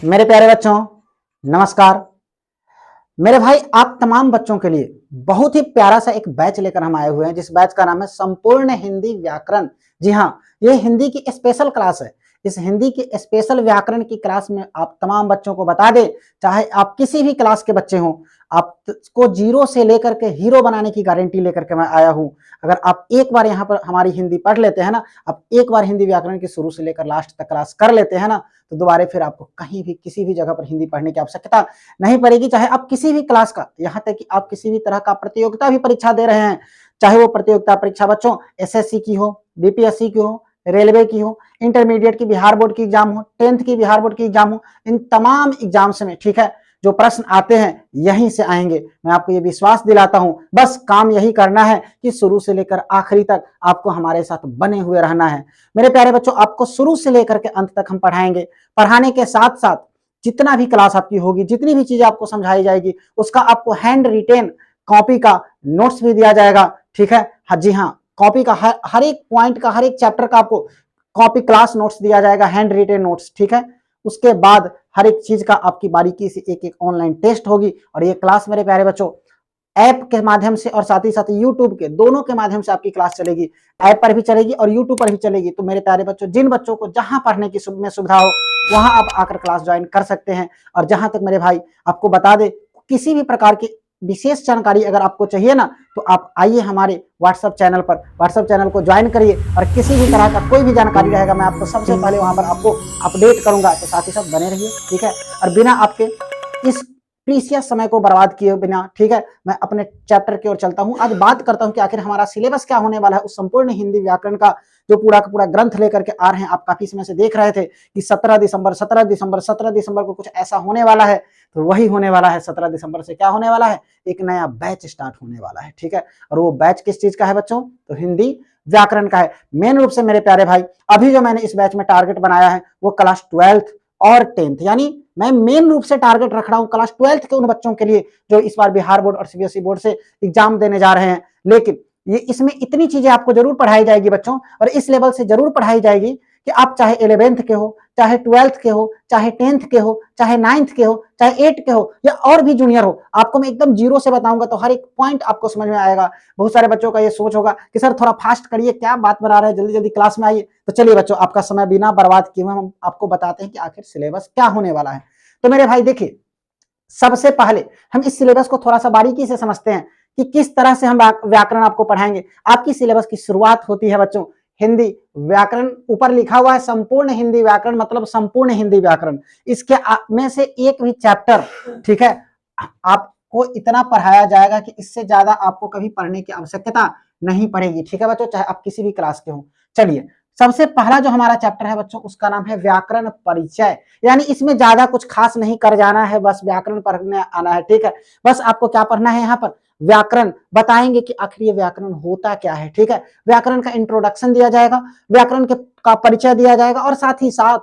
मेरे प्यारे बच्चों, नमस्कार। मेरे भाई, आप तमाम बच्चों के लिए बहुत ही प्यारा सा एक बैच लेकर हम आए हुए हैं, जिस बैच का नाम है संपूर्ण हिंदी व्याकरण। जी हाँ, ये हिंदी की स्पेशल क्लास है। इस हिंदी की स्पेशल व्याकरण की क्लास में आप तमाम बच्चों को बता दें, चाहे आप किसी भी क्लास के बच्चे हों, आपको जीरो से लेकर के हीरो बनाने की गारंटी लेकर के मैं आया हूं। अगर आप एक बार यहाँ पर हमारी हिंदी पढ़ लेते हैं ना, आप एक बार हिंदी व्याकरण की शुरू से लेकर लास्ट तक क्लास कर लेते हैं ना, तो दोबारा फिर आपको कहीं भी किसी भी जगह पर हिंदी पढ़ने की आवश्यकता नहीं पड़ेगी। चाहे आप किसी भी क्लास का, यहाँ तक कि आप किसी भी तरह का प्रतियोगिता भी परीक्षा दे रहे हैं, चाहे वो प्रतियोगिता परीक्षा बच्चों एसएससी की हो, बीपीएससी की हो, रेलवे की हो, इंटरमीडिएट की बिहार बोर्ड की एग्जाम हो, 10th की बिहार बोर्ड की एग्जाम हो, इन तमाम एग्जाम्स में, ठीक है, जो प्रश्न आते हैं यहीं से आएंगे। मैं आपको ये विश्वास दिलाता हूं। बस काम यही करना है कि शुरू से लेकर आखिरी तक आपको हमारे साथ बने हुए रहना है। मेरे प्यारे बच्चों, आपको शुरू से लेकर के अंत तक हम पढ़ाएंगे। पढ़ाने के साथ साथ जितना भी क्लास आपकी होगी, जितनी भी चीजें आपको समझाई जाएगी, उसका आपको हैंड रिटेन कॉपी का नोट्स भी दिया जाएगा। ठीक है, हाँ जी हाँ, कॉपी का हर एक पॉइंट का, हर एक चैप्टर का आपको कॉपी क्लास नोट्स दिया जाएगा, हैंड रिटेन नोट्स। ठीक है, उसके बाद हर एक चीज का आपकी बारीकी से एक एक ऑनलाइन टेस्ट होगी। और ये क्लास मेरे प्यारे बच्चों ऐप के माध्यम से और साथ ही साथ यूट्यूब के दोनों के माध्यम से आपकी क्लास चलेगी। ऐप पर भी चलेगी और यूट्यूब पर भी चलेगी। तो मेरे प्यारे बच्चों, जिन बच्चों को जहां पढ़ने की सुविधा हो वहां आप आकर क्लास ज्वाइन कर सकते हैं। और जहां तक मेरे भाई आपको बता दे, किसी भी प्रकार की विशेष जानकारी अगर आपको चाहिए ना, तो आप आइए हमारे व्हाट्सएप चैनल पर, व्हाट्सएप चैनल को ज्वाइन करिए और किसी भी तरह का कोई भी जानकारी रहेगा मैं आपको सबसे पहले वहां पर आपको अपडेट करूंगा। तो साथ ही साथ बने रहिए। ठीक है, और बिना आपके इस प्रीसियस समय को बर्बाद किए बिना, ठीक है, मैं अपने चैप्टर की ओर चलता हूं। आज बात करता हूं कि आखिर हमारा सिलेबस क्या होने वाला है। उस संपूर्ण हिंदी व्याकरण का जो पूरा का पूरा ग्रंथ लेकर के आ रहे हैं। आप काफी समय से देख रहे थे कि 17 दिसंबर को कुछ ऐसा होने वाला है, तो वही होने वाला है। 17 दिसंबर से क्या होने वाला है, एक नया बैच स्टार्ट होने वाला है। ठीक है, और वो बैच किस चीज का है बच्चों, तो हिंदी व्याकरण का है। मेन रूप से मेरे प्यारे भाई, अभी जो मैंने इस बैच में टारगेट बनाया है वो क्लास 12th और 10th, यानी मैं मेन रूप से टारगेट रख रहा हूं क्लास 12th के उन बच्चों के लिए जो इस बार बिहार बोर्ड और सीबीएसई बोर्ड से एग्जाम देने जा रहे हैं। लेकिन ये इसमें इतनी चीजें आपको जरूर पढ़ाई जाएगी बच्चों, और इस लेवल से जरूर पढ़ाई जाएगी कि आप चाहे 11th के हो, चाहे 12th के हो, चाहे 10th के हो, चाहे 9th के हो, चाहे 8th के हो, या और भी जूनियर हो, आपको मैं एकदम जीरो से बताऊंगा तो हर एक पॉइंट आपको समझ में आएगा। बहुत सारे बच्चों का ये सोच होगा कि सर थोड़ा फास्ट करिए, क्या बात बना रहे हैं, जल्दी जल्दी क्लास में आइए। तो चलिए बच्चों, आपका समय बिना बर्बाद किए हम आपको बताते हैं कि आखिर सिलेबस क्या होने वाला है। तो मेरे भाई देखिए, सबसे पहले हम इस सिलेबस को थोड़ा सा बारीकी से समझते हैं कि किस तरह से हम व्याकरण आपको पढ़ाएंगे। आपकी सिलेबस की शुरुआत होती है बच्चों हिंदी व्याकरण, ऊपर लिखा हुआ है संपूर्ण हिंदी व्याकरण, मतलब संपूर्ण हिंदी व्याकरण। इसके में से एक भी चैप्टर, ठीक है, आपको इतना पढ़ाया जाएगा कि इससे ज्यादा आपको कभी पढ़ने की आवश्यकता नहीं पड़ेगी। ठीक है बच्चों, चाहे आप किसी भी क्लास के हो। चलिए, सबसे पहला जो हमारा चैप्टर है बच्चों, उसका नाम है व्याकरण परिचय। यानी इसमें ज्यादा कुछ खास नहीं कर जाना है, बस व्याकरण पढ़ने आना है। ठीक है, बस आपको क्या पढ़ना है, यहाँ पर व्याकरण बताएंगे कि आखिर ये व्याकरण होता क्या है। ठीक है, व्याकरण का इंट्रोडक्शन दिया जाएगा, व्याकरण के का परिचय दिया जाएगा, और साथ ही साथ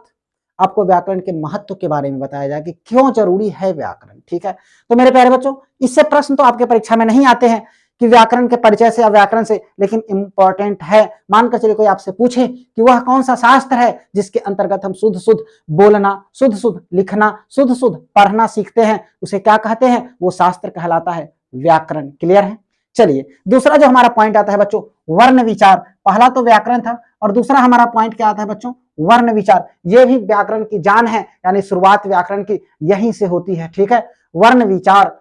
आपको व्याकरण के महत्व के बारे में बताया जाएगा कि क्यों जरूरी है व्याकरण। ठीक है, तो मेरे प्यारे बच्चों, इससे प्रश्न तो आपके परीक्षा में नहीं आते हैं कि व्याकरण के परिचय से या व्याकरण से, लेकिन इंपॉर्टेंट है। मानकर चलिए कोई आपसे पूछे कि वह कौन सा शास्त्र है जिसके अंतर्गत हम शुद्ध शुद्ध बोलना, शुद्ध शुद्ध लिखना, शुद्ध शुद्ध पढ़ना सीखते हैं, उसे क्या कहते हैं, वो शास्त्र कहलाता है व्याकरण। क्लियर है। चलिए, दूसरा जो हमारा पॉइंट आता है बच्चों, वर्ण विचार। पहला तो व्याकरण था, और दूसरा हमारा पॉइंट क्या आता है बच्चों, वर्ण विचार। ये भी व्याकरण की जान है, यानी शुरुआत व्याकरण की यहीं से होती है। ठीक है, वर्ण विचार।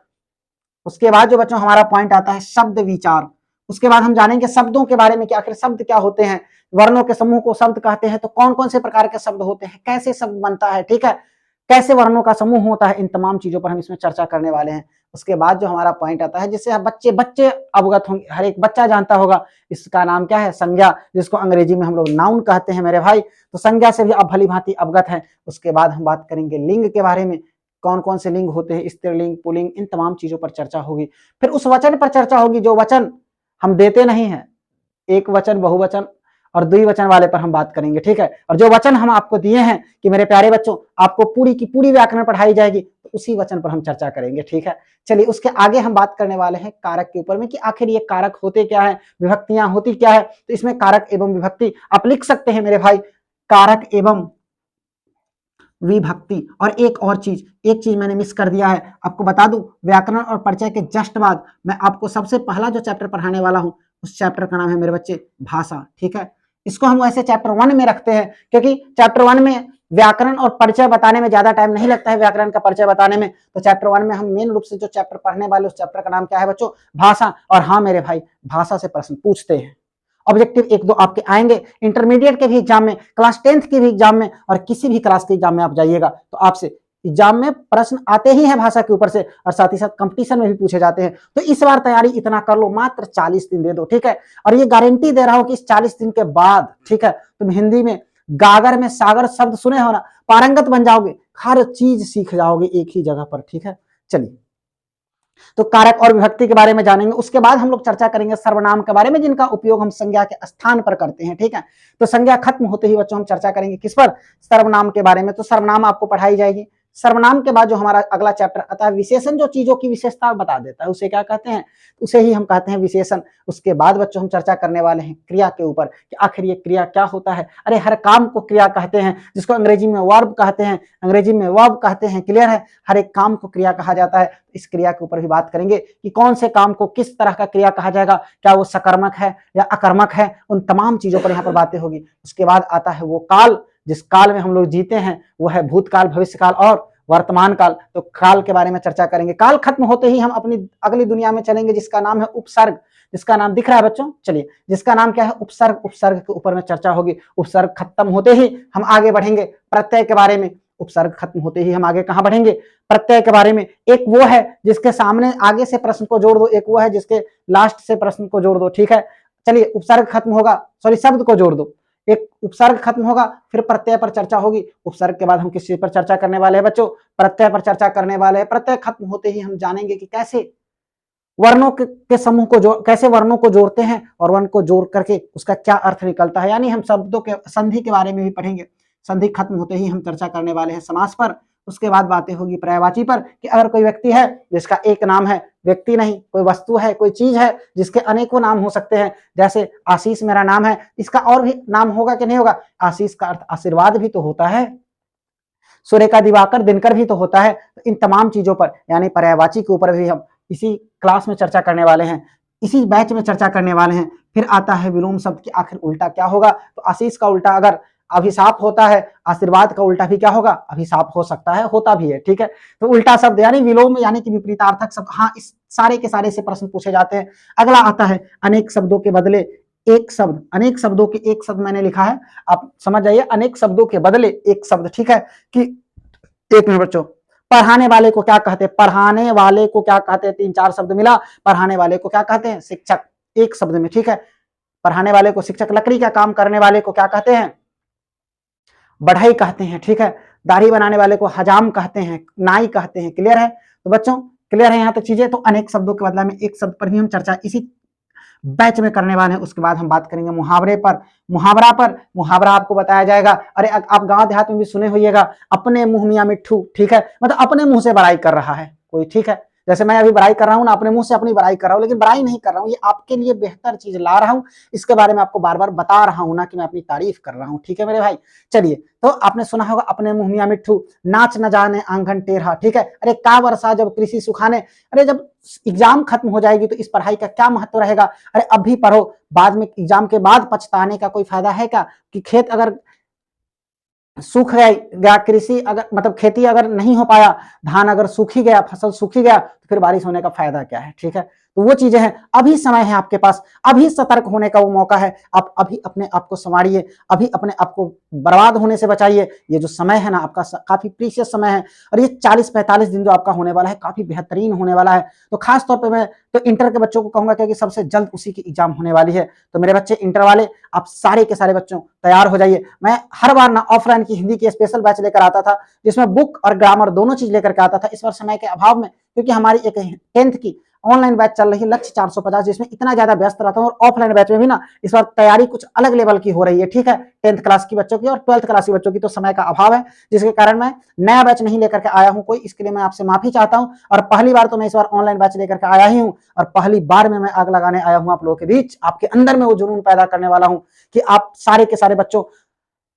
उसके बाद जो बच्चों हमारा पॉइंट आता है शब्द विचार। उसके बाद हम जानेंगे शब्दों के बारे में कि आखिर शब्द क्या होते हैं, वर्णों के समूह को शब्द कहते हैं, तो कौन कौन से प्रकार के शब्द होते हैं, कैसे शब्द बनता है, ठीक है, कैसे वर्णों का समूह होता है, इन तमाम चीजों पर हम इसमें चर्चा करने वाले हैं। उसके बाद जो हमारा पॉइंट आता है, जिससे बच्चे बच्चे अवगत होंगे, हर एक बच्चा जानता होगा, इसका नाम क्या है, संज्ञा, जिसको अंग्रेजी में हम लोग नाउन कहते हैं मेरे भाई। तो संज्ञा से भी आप भली भांति अवगत हैं। उसके बाद हम बात करेंगे लिंग के बारे में, कौन कौन से लिंग होते हैं, स्त्रीलिंग, पुल्लिंग, इन तमाम चीजों पर चर्चा होगी। फिर उस वचन पर चर्चा होगी जो वचन हम देते नहीं हैं, एक वचन, बहुवचन और द्विवचन वाले पर हम बात करेंगे। ठीक है, और जो वचन हम आपको दिए हैं कि मेरे प्यारे बच्चों आपको पूरी की पूरी व्याकरण पढ़ाई जाएगी, तो उसी वचन पर हम चर्चा करेंगे। ठीक है, चलिए, उसके आगे हम बात करने वाले हैं कारक के ऊपर में कि आखिर ये कारक होते क्या है, विभक्तियां होती क्या है। तो इसमें कारक एवं विभक्ति आप लिख सकते हैं मेरे भाई, कारक एवं विभक्ति। और एक चीज मैंने मिस कर दिया है, आपको बता दूं, व्याकरण और परिचय के जस्ट बाद मैं आपको सबसे पहला जो चैप्टर पढ़ाने वाला हूं, उस चैप्टर का नाम है मेरे बच्चे भाषा। ठीक है, इसको हम वैसे चैप्टर 1 में रखते हैं क्योंकि चैप्टर 1 में व्याकरण और परिचय बताने में ज्यादा टाइम नहीं लगता है, व्याकरण का परिचय बताने में। तो चैप्टर 1 में हम मेन रूप से जो चैप्टर पढ़ने वाले, उस चैप्टर का नाम क्या है बच्चों? भाषा। और हाँ मेरे भाई, भाषा से प्रश्न पूछते हैं, ऑब्जेक्टिव 1-2 आपके आएंगे, इंटरमीडिएट के भी एग्जाम में, क्लास 10th के भी एग्जाम में, और किसी भी क्लास के एग्जाम में आप जाइएगा तो आपसे एग्जाम में प्रश्न आते ही हैं भाषा के ऊपर से, और साथ ही साथ कंपटीशन में भी पूछे जाते हैं। तो इस बार तैयारी इतना कर लो, मात्र 40 दिन दे दो। ठीक है, और ये गारंटी दे रहा हूं कि इस 40 दिन के बाद, ठीक है, तुम हिंदी में गागर में सागर शब्द सुने हो ना, पारंगत बन जाओगे, हर चीज सीख जाओगे एक ही जगह पर। ठीक है, चलिए, तो कारक और विभक्ति के बारे में जानेंगे, उसके बाद हम लोग चर्चा करेंगे सर्वनाम के बारे में, जिनका उपयोग हम संज्ञा के स्थान पर करते हैं। ठीक है, तो संज्ञा खत्म होते ही बच्चों हम चर्चा करेंगे किस पर? सर्वनाम के बारे में। तो सर्वनाम आपको पढ़ाई जाएगी। सर्वनाम के बाद जो हमारा अगला चैप्टर आता है विशेषण, जो चीजों की विशेषता बता देता है उसे क्या कहते हैं? उसे ही हम कहते हैं विशेषण। उसके बाद बच्चों हम चर्चा करने वाले हैं क्रिया के ऊपर कि आखिर ये क्रिया क्या होता है। अरे हर काम को क्रिया कहते हैं, जिसको अंग्रेजी में वर्ब कहते हैं, अंग्रेजी में वर्ब कहते हैं। क्लियर है, हर एक काम को क्रिया कहा जाता है। इस क्रिया के ऊपर भी बात करेंगे कि कौन से काम को किस तरह का क्रिया कहा जाएगा, क्या वो सकर्मक है या अकर्मक है, उन तमाम चीजों पर यहाँ पर बातें होगी। उसके बाद आता है वो काल, जिस काल में हम लोग जीते हैं, वो है भूतकाल, भविष्यकाल और वर्तमान काल। तो काल के बारे में चर्चा करेंगे। काल खत्म होते ही हम अपनी अगली दुनिया में चलेंगे, जिसका नाम है उपसर्ग, जिसका नाम दिख रहा है बच्चों, चलिए, जिसका नाम क्या है? उपसर्ग। उपसर्ग के ऊपर में चर्चा होगी। उपसर्ग खत्म होते ही हम आगे बढ़ेंगे प्रत्यय के बारे में। उपसर्ग खत्म होते ही हम आगे कहां बढ़ेंगे? प्रत्यय के बारे में। एक वो है जिसके सामने आगे से प्रश्न को जोड़ दो, एक वो है जिसके लास्ट से प्रश्न को जोड़ दो। ठीक है, चलिए, उपसर्ग खत्म होगा, सॉरी, शब्द को जोड़ दो, एक उपसर्ग खत्म होगा, फिर प्रत्यय पर चर्चा होगी। उपसर्ग के बाद हम किस चीज पर चर्चा करने वाले हैं बच्चों? प्रत्यय पर चर्चा करने वाले हैं। प्रत्यय खत्म होते ही हम जानेंगे कि कैसे वर्णों के समूह को कैसे वर्णों को जोड़ते हैं, और वर्ण को जोड़ करके उसका क्या अर्थ निकलता है। यानी हम शब्दों के संधि के बारे में भी पढ़ेंगे। संधि खत्म होते ही हम चर्चा करने वाले हैं समास पर। उसके बाद बातें होगी पर्यायवाची पर कि अगर कोई व्यक्ति है जिसका एक नाम है, व्यक्ति नहीं, कोई वस्तु है, कोई चीज है जिसके अनेकों नाम हो सकते हैं, जैसे आशीष मेरा नाम है, इसका और भी नाम होगा कि नहीं होगा? आशीष का अर्थ आशीर्वाद भी तो होता है, सूर्य का दिवाकर दिनकर भी तो होता है। तो इन तमाम चीजों पर यानी पर्यायवाची के ऊपर भी हम इसी क्लास में चर्चा करने वाले हैं, इसी बैच में चर्चा करने वाले हैं। फिर आता है विलोम शब्द की आखिर उल्टा क्या होगा? तो आशीष का उल्टा अगर अभिशाप होता है, आशीर्वाद का उल्टा भी क्या होगा? अभिशाप हो सकता है, होता भी है। ठीक है, तो उल्टा शब्द यानी विलोम यानी कि विपरीतार्थक शब्द। हाँ, इस सारे के सारे से प्रश्न पूछे जाते हैं। अगला आता है अनेक शब्दों के बदले एक शब्द। अनेक शब्दों के एक शब्द मैंने लिखा है, आप समझ जाइए, अनेक शब्दों के बदले एक शब्द। ठीक है, कि एक मिनट बच्चों, पढ़ाने वाले को क्या कहते हैं? पढ़ाने वाले को क्या कहते हैं? 3-4 शब्द मिला, पढ़ाने वाले को क्या कहते हैं? शिक्षक, एक शब्द में। ठीक है, पढ़ाने वाले को शिक्षक। लकड़ी का काम करने वाले को क्या कहते हैं? बढ़ई कहते हैं। ठीक है, दाढ़ी बनाने वाले को हजाम कहते हैं, नाई कहते हैं। क्लियर है? तो बच्चों क्लियर है यहाँ तक चीजें? तो अनेक शब्दों के बदला में एक शब्द पर भी हम चर्चा इसी बैच में करने वाले हैं। उसके बाद हम बात करेंगे मुहावरे पर। मुहावरा पर, मुहावरा आपको बताया जाएगा। अरे आप गांव देहात में भी सुने होइएगा, अपने मुंह मियां मिट्ठू। ठीक है, मतलब अपने मुंह से बड़ाई कर रहा है कोई। ठीक है, जैसे मैं अभी बड़ाई कर रहा हूं ना, अपने मुंह से अपनी बड़ाई कर रहा हूं, लेकिन बड़ाई नहीं कर रहा हूं, ये आपके लिए बेहतर चीज ला रहा हूं, इसके बारे में आपको बार बार बता रहा हूं ना कि मैं अपनी तारीफ कर रहा हूं। ठीक है मेरे भाई, चलिए, तो आपने सुना होगा अपने मुंह मियां मिट्ठू, नाच न जाने आंगन टेढ़ा। ठीक है, अरे का वर्षा जब कृषि सुखाने। अरे जब एग्जाम खत्म हो जाएगी तो इस पढ़ाई का क्या महत्व रहेगा? अरे अभी पढ़ो, बाद में एग्जाम के बाद पछताने का कोई फायदा है क्या? कि खेत अगर सूख गया, कृषि अगर मतलब खेती अगर नहीं हो पाया, धान अगर सूखी गया, फसल सूखी गया, तो फिर बारिश होने का फायदा क्या है? ठीक है, तो वो चीजें हैं। अभी समय है आपके पास, अभी सतर्क होने का वो मौका है। आप अभी अपने आप को संवारिए, अभी अपने आप को बर्बाद होने से बचाइए। ये जो समय है ना आपका, काफी प्रीशियस समय है, और ये 40-45 दिन जो आपका होने वाला है, काफी बेहतरीन होने वाला है। तो खास तौर पर मैं तो इंटर के बच्चों को कहूंगा, क्योंकि सबसे जल्द उसी की एग्जाम होने वाली है। तो मेरे बच्चे इंटर वाले, आप सारे के सारे बच्चों तैयार हो जाइए। मैं हर बार ना ऑफलाइन की हिंदी की स्पेशल बैच लेकर आता था, जिसमें बुक और ग्रामर दोनों चीज लेकर के आता था। इस बार समय के अभाव में, क्योंकि हमारी एक 10th की ऑनलाइन बैच चल रही है लक्ष्य 450, जिसमें इतना ज्यादा व्यस्त रहता हूँ, और ऑफलाइन बैच में भी ना इस बार तैयारी कुछ अलग लेवल की हो रही है। ठीक है, 10th क्लास की बच्चों की और 12th क्लास की बच्चों की, तो समय का अभाव है, जिसके कारण मैं नया बैच नहीं लेकर के आया हूँ कोई। इसके लिए मैं आपसे माफी चाहता हूँ। और पहली बार तो मैं इस बार ऑनलाइन बैच लेकर के आया ही हूँ, और पहली बार में मैं आग लगाने आया हूँ आप लोगों के बीच। आपके अंदर में वो जुनून पैदा करने वाला हूँ कि आप सारे के सारे बच्चों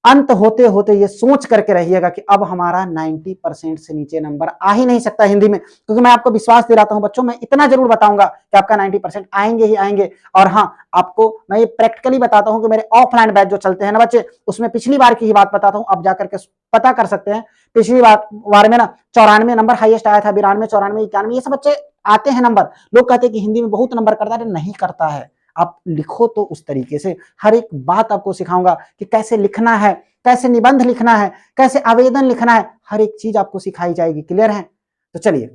अंत होते होते ये सोच करके रहिएगा कि अब हमारा 90% से नीचे नंबर आ ही नहीं सकता हिंदी में, क्योंकि मैं आपको विश्वास दिलाता हूं बच्चों, मैं इतना जरूर बताऊंगा कि आपका 90% आएंगे ही आएंगे। और हाँ, आपको मैं ये प्रैक्टिकली बताता हूं कि मेरे ऑफलाइन बैच जो चलते हैं ना बच्चे, उसमें पिछली बार की ही बात बताता हूं, आप जाकर के पता कर सकते हैं। पिछली बार में ना 94 नंबर हाईएस्ट आया था, 92, 94, 91, ये सब बच्चे आते हैं नंबर। लोग कहते हैं कि हिंदी में बहुत नंबर करता है, नहीं करता है। आप लिखो तो उस तरीके से, हर एक बात आपको सिखाऊंगा कि कैसे लिखना है, कैसे निबंध लिखना है, कैसे आवेदन लिखना है, हर एक चीज आपको सिखाई जाएगी। क्लियर है? तो चलिए,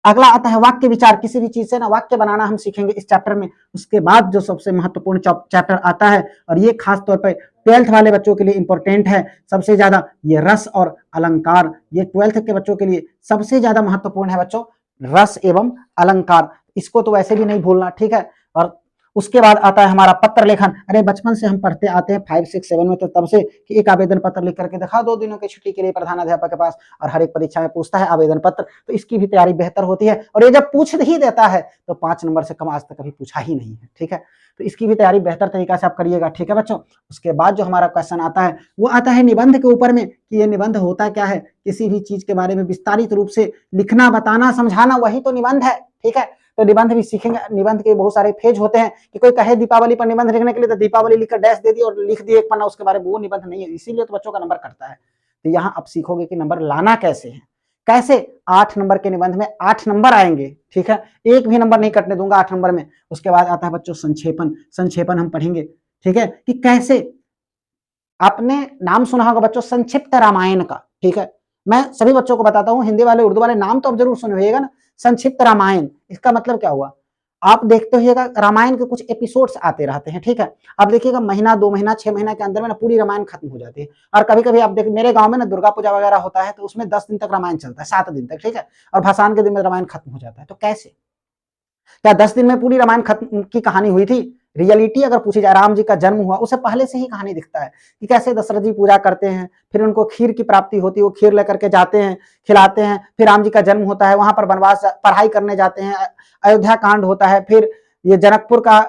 अगला आता है वाक्य विचार। किसी भी चीज से ना वाक्य बनाना हम सीखेंगे इस चैप्टर में। उसके बाद जो सबसे महत्वपूर्ण चैप्टर आता है, और ये खास तौर पर 12th वाले बच्चों के लिए इंपॉर्टेंट है सबसे ज्यादा, ये रस और अलंकार। ये 12th के बच्चों के लिए सबसे ज्यादा महत्वपूर्ण है बच्चों, रस एवं अलंकार। इसको तो वैसे भी नहीं भूलना, ठीक है। और उसके बाद आता है हमारा पत्र लेखन। अरे बचपन से हम पढ़ते आते हैं 5, 6, 7 में, तो तब से कि एक आवेदन पत्र लिख करके दिखा 2 दिनों की छुट्टी के लिए प्रधानाध्यापक के पास, और हर एक परीक्षा में पूछता है आवेदन पत्र, तो इसकी भी तैयारी बेहतर होती है। और ये जब पूछ ही देता है तो 5 नंबर से कम आज तक कभी पूछा ही नहीं है, ठीक है। तो इसकी भी तैयारी बेहतर तरीका से आप करिएगा, ठीक है बच्चों। उसके बाद जो हमारा क्वेश्चन आता है वो आता है निबंध के ऊपर में, कि ये निबंध होता क्या है। किसी भी चीज के बारे में विस्तारित रूप से लिखना, बताना, समझाना, वही तो निबंध है, ठीक है। तो निबंध भी सीखेंगे। निबंध के बहुत सारे फेज होते हैं, कि कोई कहे दीपावली पर निबंध लिखने के लिए, तो दीपावली लिखकर डैश दे दी और लिख दिए एक पन्ना उसके बारे में, वो निबंध नहीं है, इसीलिए तो बच्चों का नंबर कटता है। तो यहाँ आप सीखोगे कि नंबर लाना कैसे है, कैसे 8 नंबर के निबंध में 8 नंबर आएंगे, ठीक है। एक भी नंबर नहीं कटने दूंगा 8 नंबर में। उसके बाद आता है बच्चों संक्षेपण। संक्षेपण हम पढ़ेंगे, ठीक है, कि कैसे, आपने नाम सुना होगा बच्चों संक्षिप्त रामायण का, ठीक है। मैं सभी बच्चों को बताता हूं, हिंदी वाले उर्दू वाले नाम तो आप जरूर सुने होइएगा ना। संक्षिप्त रामायण, इसका मतलब क्या हुआ? आप देखते होइएगा रामायण के कुछ एपिसोड्स आते रहते हैं, ठीक है। आप देखिएगा महीना, 2 महीना, 6 महीना के अंदर में ना पूरी रामायण खत्म हो जाती है। और कभी कभी आप देख, मेरे गांव में ना दुर्गा पूजा वगैरह होता है, तो उसमें 10 दिन तक रामायण चलता है, 7 दिन तक, ठीक है। और भसान के दिन में रामायण खत्म हो जाता है। तो कैसे? क्या 10 दिन में पूरी रामायण खत्म की कहानी हुई थी? रियलिटी अगर पूछी जाए, राम जी का जन्म हुआ, उसे पहले से ही कहानी दिखता है कि कैसे दशरथ जी पूजा करते हैं, फिर उनको खीर की प्राप्ति होती है, वो खीर लेकर के जाते हैं, खिलाते हैं, फिर राम जी का जन्म होता है, वहां पर वनवास पढ़ाई करने जाते हैं, अयोध्या कांड होता है, फिर ये जनकपुर का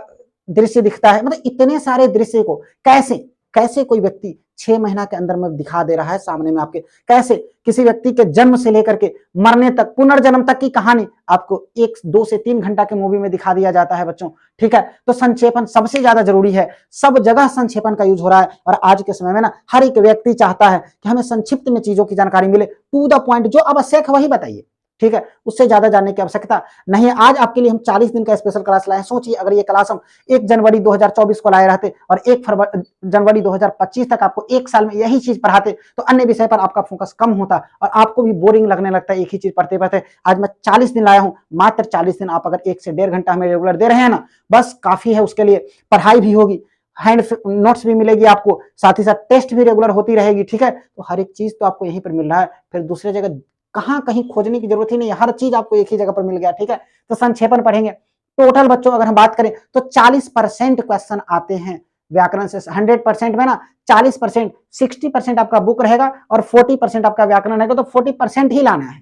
दृश्य दिखता है। मतलब इतने सारे दृश्य को कैसे, कैसे कोई व्यक्ति 6 महीना के अंदर में दिखा दे रहा है सामने में आपके, कैसे किसी व्यक्ति के जन्म से लेकर के मरने तक, पुनर्जन्म तक की कहानी आपको 1, 2 से 3 घंटा के मूवी में दिखा दिया जाता है बच्चों, ठीक है। तो संक्षेपण सबसे ज्यादा जरूरी है, सब जगह संक्षेपण का यूज हो रहा है। और आज के समय में ना हर एक व्यक्ति चाहता है कि हमें संक्षिप्त में चीजों की जानकारी मिले, टू द पॉइंट, जो आवश्यक है वही बताइए, ठीक है। उससे ज्यादा जानने की आवश्यकता नहीं है। आज आपके लिए हम 40 दिन का स्पेशल क्लास लाए हैं। सोचिए अगर ये क्लास हम 1 जनवरी 2024 को लाए रहते और 1 जनवरी 2025 तक आपको 1 साल में यही चीज पढ़ाते, तो अन्य विषय पर आपका फोकस कम होता और आपको भी बोरिंग लगने लगता है एक ही चीज पढ़ते पढ़ते। आज मैं 40 दिन लाया हूं, मात्र 40 दिन आप अगर 1 से 1.5 घंटा हमें रेगुलर दे रहे हैं ना, बस काफी है। उसके लिए पढ़ाई भी होगी, हैंड नोट्स भी मिलेगी आपको, साथ ही साथ टेस्ट भी रेगुलर होती रहेगी, ठीक है। तो हर एक चीज तो आपको यहीं पर मिल रहा है, फिर दूसरे जगह कहां कहीं खोजने की जरूरत ही नहीं है, हर चीज आपको एक ही जगह पर मिल गया, ठीक है। तो संक्षेपण पढ़ेंगे। टोटल बच्चों अगर हम बात करें तो 40% क्वेश्चन आते हैं व्याकरण से। 100% में ना 40%, 60% आपका बुक रहेगा और 40% आपका व्याकरण रहेगा। तो 40% ही लाना है,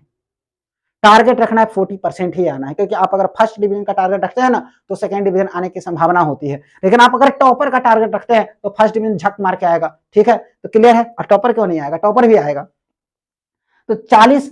टारगेट रखना है, 40% ही आना है। क्योंकि आप अगर फर्स्ट डिवीजन का टारगेट रखते हैं ना, तो सेकंड डिवीजन आने की संभावना होती है। लेकिन आप अगर टॉपर का टारगेट रखते हैं तो फर्स्ट डिवीजन झक मार के आएगा, ठीक है। तो क्लियर है? और टॉपर क्यों नहीं आएगा, टॉपर भी आएगा। तो 40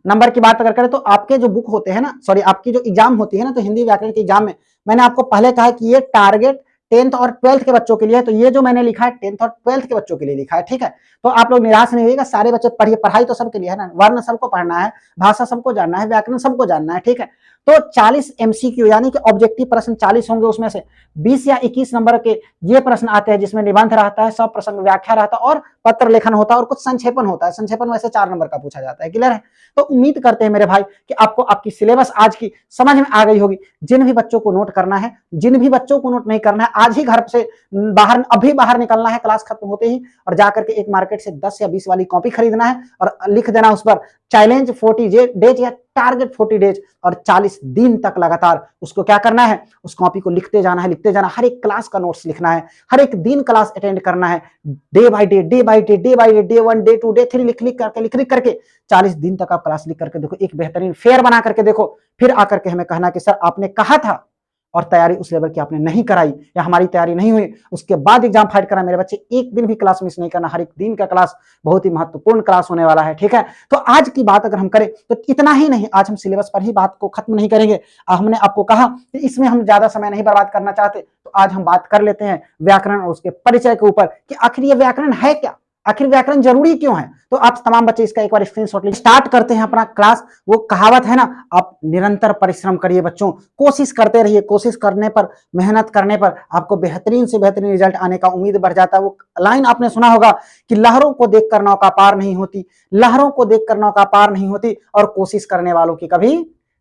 नंबर की बात अगर करें तो आपके जो बुक होते हैं ना, सॉरी आपकी जो एग्जाम होती है ना, तो हिंदी व्याकरण के एग्जाम में मैंने आपको पहले कहा कि ये टारगेट 10th और 12th के बच्चों के लिए है। तो ये जो मैंने लिखा है 10th और 12th के बच्चों के लिए लिखा है, ठीक है। तो आप लोग निराश नहीं होइएगा, सारे बच्चे पढ़िए, पढ़ाई तो सबके लिए है ना, वर्ण सबको पढ़ना है, भाषा सबको जानना है, व्याकरण सबको जानना है, ठीक है। तो 40 एमसीक्यू यानी कि ऑब्जेक्टिव प्रश्न 40 होंगे, उसमें से 20 या 21 नंबर के ये प्रश्न आते हैं जिसमें निबंध रहता है, सब प्रसंग व्याख्या रहता है और पत्र लेखन होता है और कुछ संक्षेपण होता है। संक्षेपण वैसे 4 नंबर का पूछा जाता है। क्लियर है? तो उम्मीद करते हैं मेरे भाई कि आपको आपकी सिलेबस आज की समझ में आ गई होगी। जिन भी बच्चों को नोट करना है, जिन भी बच्चों को नोट नहीं करना है, आज ही घर से बाहर, अभी बाहर निकलना है क्लास खत्म होते ही, और जाकर के एक मार्केट से 10 या 20 वाली कॉपी खरीदना है और लिख देना उस पर चैलेंज 40 डेज या टारगेट 40 डेज, और 40 दिन तक लगातार उसको क्या करना है, उस कॉपी को लिखते जाना है, लिखते जाना। हर एक क्लास का नोट्स लिखना है, हर एक दिन क्लास अटेंड करना है, day by day, day by day, day by day, day 1, day 2, day 3 लिख करके 40 दिन तक आप क्लास लिख करके देखो, एक बेहतरीन फेयर बना करके देखो। फिर आकर के हमें कहना कि सर आपने कहा था, और तैयारी उस लेवल की आपने नहीं कराई या हमारी तैयारी नहीं हुई, उसके बाद एग्जाम फाइट करा मेरे बच्चे, एक दिन भी क्लास मिस नहीं करना, हर एक दिन का क्लास बहुत ही महत्वपूर्ण क्लास होने वाला है, ठीक है। तो आज की बात अगर हम करें तो इतना ही नहीं, आज हम सिलेबस पर ही बात को खत्म नहीं करेंगे। हमने आपको कहा कि इसमें हम ज्यादा समय नहीं बर्बाद करना चाहते, तो आज हम बात कर लेते हैं व्याकरण और उसके परिचय के ऊपर कि आखिर ये व्याकरण है क्या, आखिर व्याकरण जरूरी क्यों है। तो आप तमाम बच्चे इसका एक बार स्क्रीनशॉट लीजिए। स्टार्ट करते हैं अपना क्लास। वो कहावत है ना, आप निरंतर परिश्रम करिए बच्चों, कोशिश करते रहिए, कोशिश करने पर, मेहनत करने पर आपको बेहतरीन से बेहतरीन रिजल्ट आने का उम्मीद बढ़ जाता है। वो लाइन आपने सुना होगा कि लहरों को देखकर नौका पार नहीं होती, लहरों को देखकर नौका पार नहीं होती, और कोशिश करने वालों की कभी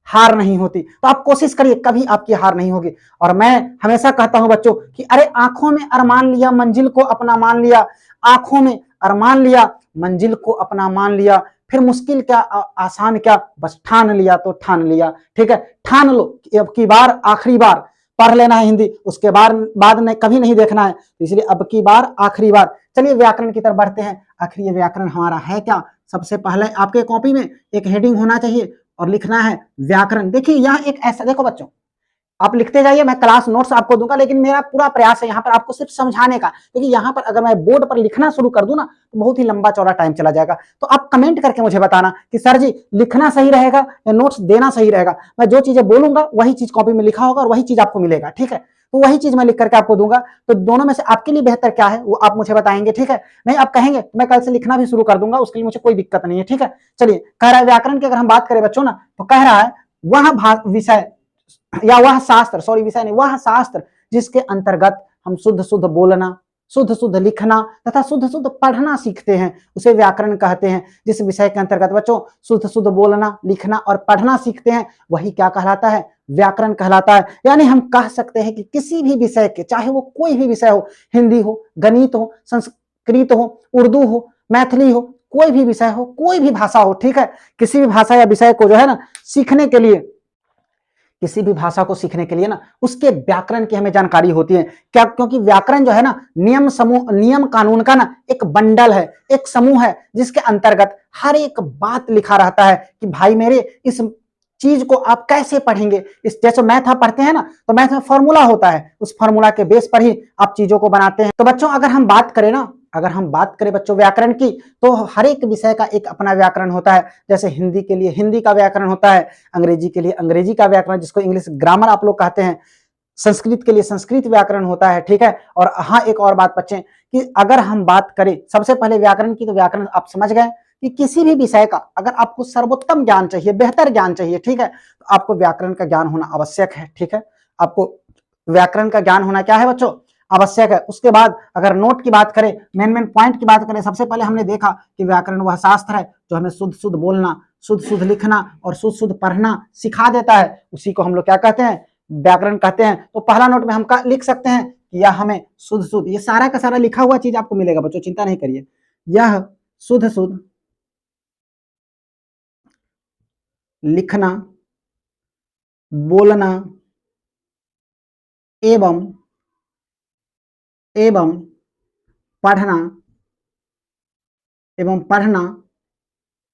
हार नहीं होती। तो आप कोशिश करिए, कभी आपकी हार नहीं होगी। और मैं हमेशा कहता हूं बच्चों कि अरे आंखों में अरमान लिया, मंजिल को अपना मान लिया, आंखों में अरमान लिया, मंजिल को अपना मान लिया, फिर मुश्किल क्या आसान क्या, बस ठान लिया तो ठान लिया, ठीक है। ठान लो अब की बार आखिरी बार पढ़ लेना है हिंदी, उसके बाद में कभी नहीं देखना है, तो इसलिए अब की बार आखिरी बार। चलिए व्याकरण की तरफ बढ़ते हैं। आखिर ये व्याकरण हमारा है क्या। सबसे पहले आपके कॉपी में एक हेडिंग होना चाहिए और लिखना है व्याकरण। देखिए यहाँ एक ऐसा, देखो बच्चों आप लिखते जाइए, मैं क्लास नोट्स आपको दूंगा, लेकिन मेरा पूरा प्रयास है यहाँ पर आपको सिर्फ समझाने का, क्योंकि यहाँ पर अगर मैं बोर्ड पर लिखना शुरू कर दूं ना तो बहुत ही लंबा चौड़ा टाइम चला जाएगा। तो आप कमेंट करके मुझे बताना कि सर जी लिखना सही रहेगा या नोट्स देना सही रहेगा। मैं जो चीजें बोलूंगा वही चीज कॉपी में लिखा होगा और वही चीज आपको मिलेगा, ठीक है। तो वही चीज मैं लिख करके आपको दूंगा। तो दोनों में से आपके लिए बेहतर क्या है वो आप मुझे बताएंगे, ठीक है। नहीं आप कहेंगे तो मैं कल से लिखना भी शुरू कर दूंगा, उसके लिए मुझे कोई दिक्कत नहीं है, ठीक है। चलिए कह रहा है व्याकरण की अगर हम बात करें बच्चों ना, तो कह रहा है वह विषय या वह शास्त्र, सॉरी विषय नहीं, वह शास्त्र जिसके अंतर्गत हम शुद्ध शुद्ध बोलना, शुद्ध शुद्ध लिखना तथा शुद्ध शुद्ध पढ़ना सीखते हैं, उसे व्याकरण कहते हैं। जिस विषय के अंतर्गत बच्चों शुद्ध शुद्ध बोलना, लिखना और पढ़ना सीखते हैं, वही क्या कहलाता है, व्याकरण कहलाता है। यानी हम कह सकते हैं कि किसी भी विषय के, चाहे वो कोई भी विषय हो, हिंदी हो, गणित हो, संस्कृत हो, उर्दू हो, मैथिली हो, कोई भी विषय हो, कोई भी भाषा हो, ठीक है। किसी भी भाषा या विषय को जो है ना सीखने के लिए, किसी भी भाषा को सीखने के लिए ना उसके व्याकरण की हमें जानकारी होती है। क्या, क्योंकि व्याकरण जो है ना नियम समूह, नियम कानून का ना एक बंडल है, एक समूह है, जिसके अंतर्गत हर एक बात लिखा रहता है कि भाई मेरे इस चीज को आप कैसे पढ़ेंगे। इस जैसे मैथ आप पढ़ते हैं ना, तो मैथ में फॉर्मूला होता है, उस फॉर्मूला के बेस पर ही आप चीजों को बनाते हैं। तो बच्चों अगर हम बात करें ना, अगर हम बात करें बच्चों व्याकरण की, तो हर एक विषय का एक अपना व्याकरण होता है। जैसे हिंदी के लिए हिंदी का व्याकरण होता है, अंग्रेजी के लिए अंग्रेजी का व्याकरण, जिसको इंग्लिश ग्रामर आप लोग कहते हैं, संस्कृत के लिए संस्कृत व्याकरण होता है, ठीक है। और हाँ एक और बात बच्चे कि अगर हम बात करें सबसे पहले व्याकरण की, तो व्याकरण आप समझ गए कि किसी भी विषय का अगर आपको सर्वोत्तम ज्ञान चाहिए, बेहतर ज्ञान चाहिए, ठीक है, तो आपको व्याकरण का ज्ञान होना आवश्यक है, ठीक है। आपको व्याकरण का ज्ञान होना क्या है बच्चों, आवश्यक है। उसके बाद अगर नोट की बात करें, मेन पॉइंट की बात करें, सबसे पहले हमने देखा कि व्याकरण वह शास्त्र है जो हमें शुद्ध शुद्ध बोलना, शुद्ध शुद्ध लिखना और शुद्ध शुद्ध पढ़ना सिखा देता है, उसी को हम लोग क्या कहते हैं, व्याकरण कहते हैं। तो पहला नोट में हम लिख सकते हैं कि यह हमें शुद्ध शुद्ध, ये सारा का सारा लिखा हुआ चीज आपको मिलेगा बच्चों, चिंता नहीं करिए। यह शुद्ध शुद्ध लिखना, बोलना एवं पढ़ना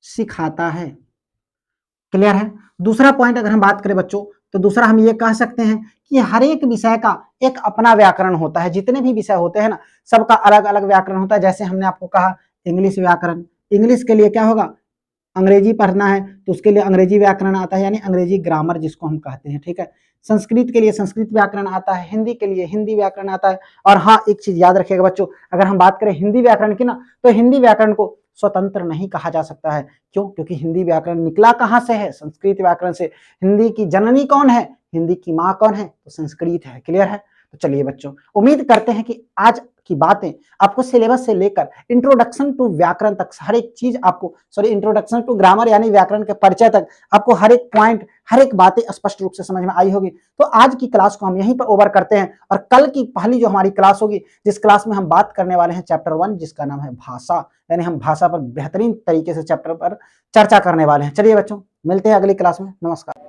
सिखाता है। क्लियर है। दूसरा पॉइंट अगर हम बात करें बच्चों, तो दूसरा हम ये कह सकते हैं कि हर एक विषय का एक अपना व्याकरण होता है। जितने भी विषय होते हैं ना, सबका अलग अलग व्याकरण होता है। जैसे हमने आपको कहा इंग्लिश व्याकरण, इंग्लिश के लिए क्या होगा, अंग्रेजी पढ़ना है तो उसके लिए अंग्रेजी व्याकरण आता है, यानी अंग्रेजी ग्रामर जिसको हम कहते हैं, ठीक है। संस्कृत के लिए संस्कृत व्याकरण आता है, हिंदी के लिए हिंदी व्याकरण आता है। और हाँ एक चीज याद रखिएगा बच्चों, अगर हम बात करें हिंदी व्याकरण की ना, तो हिंदी व्याकरण को स्वतंत्र नहीं कहा जा सकता है। क्यों, क्योंकि हिंदी व्याकरण निकला कहाँ से है, संस्कृत व्याकरण से। हिंदी की जननी कौन है, हिंदी की माँ कौन है, तो संस्कृत है। क्लियर है। तो चलिए बच्चों, उम्मीद करते हैं कि आज की बातें आपको सिलेबस से लेकर इंट्रोडक्शन टू व्याकरण तक हर एक चीज आपको, सॉरी इंट्रोडक्शन टू ग्रामर यानी व्याकरण के परिचय तक आपको हर एक पॉइंट, हर एक बातें स्पष्ट रूप से समझ में आई होगी। तो आज की क्लास को हम यहीं पर ओवर करते हैं, और कल की पहली जो हमारी क्लास होगी, जिस क्लास में हम बात करने वाले हैं चैप्टर 1, जिसका नाम है भाषा, यानी हम भाषा पर बेहतरीन तरीके से चैप्टर पर चर्चा करने वाले हैं। चलिए बच्चों, मिलते हैं अगली क्लास में। नमस्कार।